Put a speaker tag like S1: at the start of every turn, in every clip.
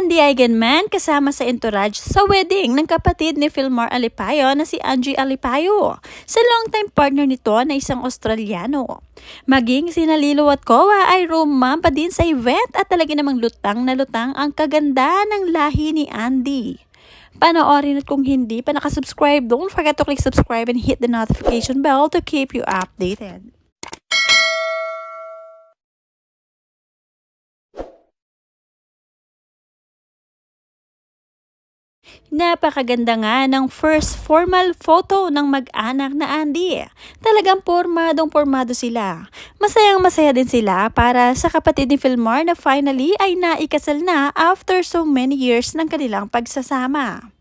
S1: Andy Eigenman kasama sa entourage sa wedding ng kapatid ni Filmar Alipayo na si Angie Alipayo sa longtime partner nito na isang Australiano. Maging sina Lilo at Kowa ay rumampa din sa event at talaga namang lutang na lutang ang kagandahan ng lahi ni Andy. Panoorin at kung hindi pa nakasubscribe, don't forget to click subscribe and hit the notification bell to keep you updated. Napakaganda nga ng first formal photo ng mag-anak na Andy. Talagang pormadong-pormado sila. Masayang-masaya din sila para sa kapatid ni Filmar na finally ay naikasal na after so many years ng kanilang pagsasama.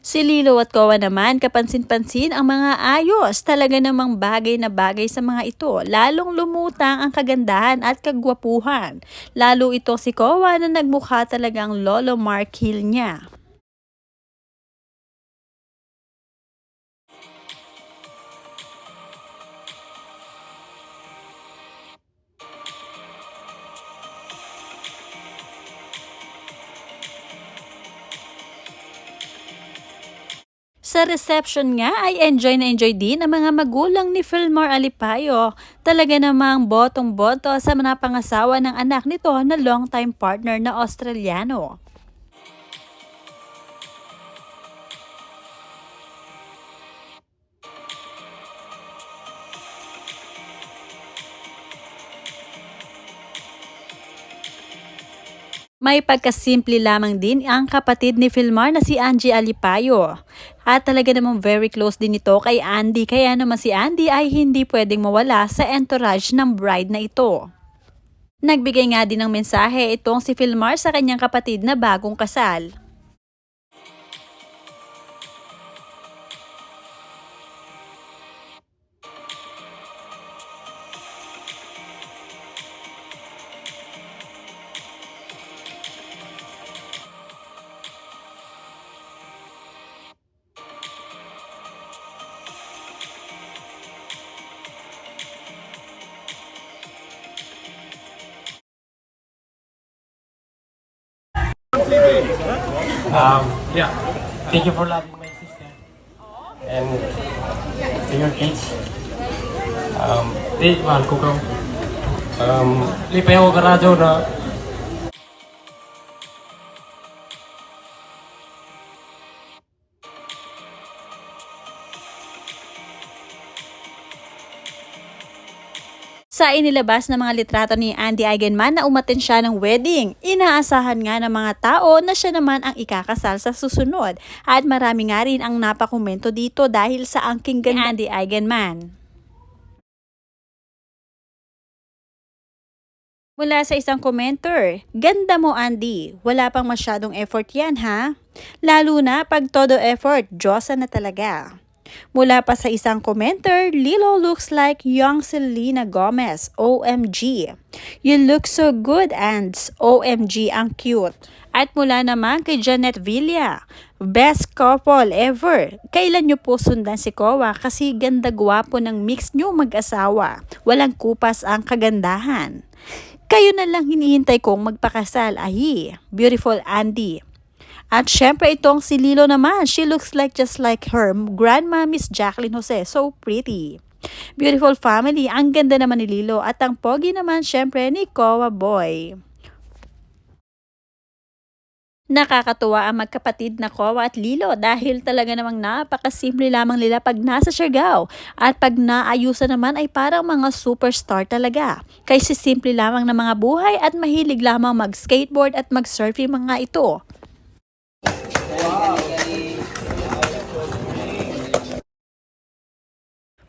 S1: Si Lilo at Kowa naman kapansin-pansin ang mga ayos, talaga namang bagay na bagay sa mga ito, lalong lumutang ang kagandahan at kagwapuhan. Lalo ito si Kowa na nagmukha talagang Lolo Mark Hill niya. Sa reception nga ay enjoy na enjoy din ang mga magulang ni Filmar Alipayo. Talaga namang botong-boto sa napangasawa ng anak nito na longtime partner na Australiano. May pagkasimple lamang din ang kapatid ni Filmar na si Angie Alipayo. At talaga namang very close din ito kay Andy, kaya naman si Andy ay hindi pwedeng mawala sa entourage ng bride na ito. Nagbigay nga din ng mensahe itong si Filmar sa kanyang kapatid na bagong kasal.
S2: Yeah, thank you for loving my sister and to your kids. Mahal ko ka. Lipay ako karadyo na
S1: Sa inilabas na mga litrato ni Andy Eigenman na umattend siya ng wedding, inaasahan nga ng mga tao na siya naman ang ikakasal sa susunod at marami nga rin ang napakomento dito dahil sa angking ganda ni Andy Eigenman. Mula sa isang commenter, "Ganda mo Andy, wala pang masyadong effort yan ha? Lalo na pag todo effort, Diyosa na talaga." Mula pa sa isang commenter, "Lilo looks like young Selena Gomez, OMG. You look so good and OMG ang cute." At mula naman kay Janet Villa, "Best couple ever. Kailan nyo po sundan si Kowa kasi ganda gwapo ng mix nyo mag-asawa. Walang kupas ang kagandahan. Kayo na lang hinihintay kong magpakasal. Ahi, beautiful Andy." At syempre itong si Lilo naman, "She looks like just like her grandma Miss Jacqueline Jose, so pretty. Beautiful family, ang ganda naman ni Lilo at ang pogi naman syempre ni Kowa Boy." Nakakatuwa ang magkapatid na Kowa at Lilo dahil talaga namang napakasimple lamang nila pag nasa Siargao at pag naayusan naman ay parang mga superstar talaga. Kasi simple lamang na mga buhay at mahilig lamang mag-skateboard at mag-surfing mga ito.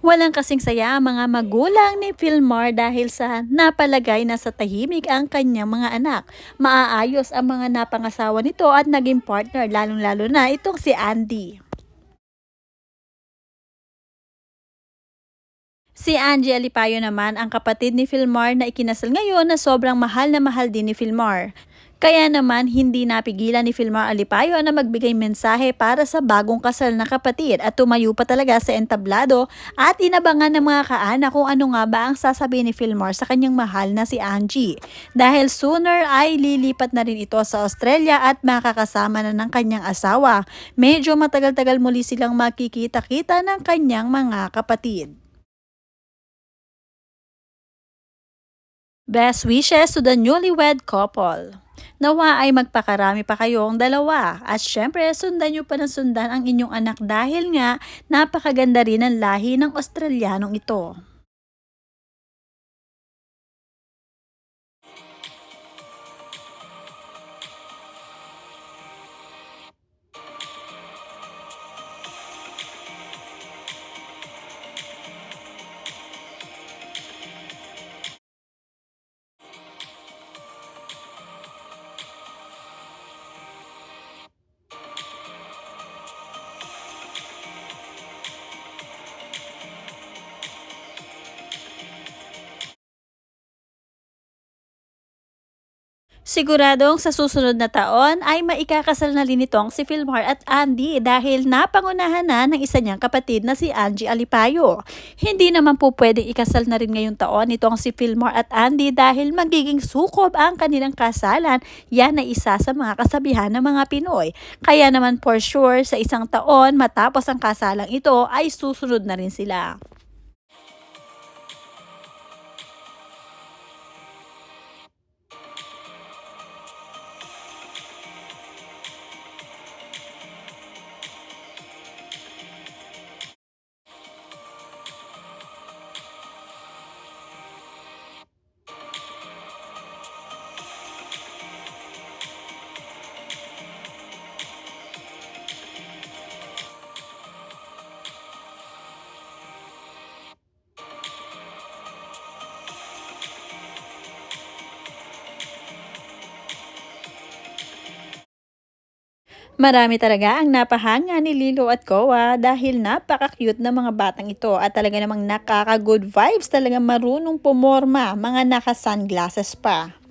S1: Walang kasing saya ang mga magulang ni Filmar dahil sa napalagay na sa tahimik ang kanyang mga anak. Maaayos ang mga napangasawa nito at naging partner, lalong-lalo na itong si Andy. Si Angie Alipayo naman ang kapatid ni Filmar na ikinasal ngayon na sobrang mahal na mahal din ni Filmar. Kaya naman hindi napigilan ni Filmar Alipayo na magbigay mensahe para sa bagong kasal na kapatid at tumayo pa talaga sa entablado at inabangan ng mga kaanak kung ano nga ba ang sasabihin ni Filmar sa kanyang mahal na si Angie. Dahil sooner ay lilipat na rin ito sa Australia at makakasama na ng kanyang asawa. Medyo matagal-tagal muli silang makikita-kita ng kanyang mga kapatid. Best wishes to the newlywed couple. Nawa ay magpakarami pa kayong dalawa at syempre sundan nyo pa ng sundan ang inyong anak dahil nga napakaganda rin ang lahi ng Australianong ito. Siguradong sa susunod na taon ay maikakasal na rin itong si Filmar at Andy dahil napangunahan na ng isa niyang kapatid na si Angie Alipayo. Hindi naman po pwedeng ikasal na rin ngayong taon itong si Filmar at Andy dahil magiging sukob ang kanilang kasalan. Yan ay isa sa mga kasabihan ng mga Pinoy. Kaya naman for sure sa isang taon matapos ang kasalang ito ay susunod na rin sila. Marami talaga ang napahanga ni Lilo at Koa dahil napaka-cute na mga batang ito at talaga namang nakaka-good vibes, talaga marunong pumorma, mga naka-sunglasses pa.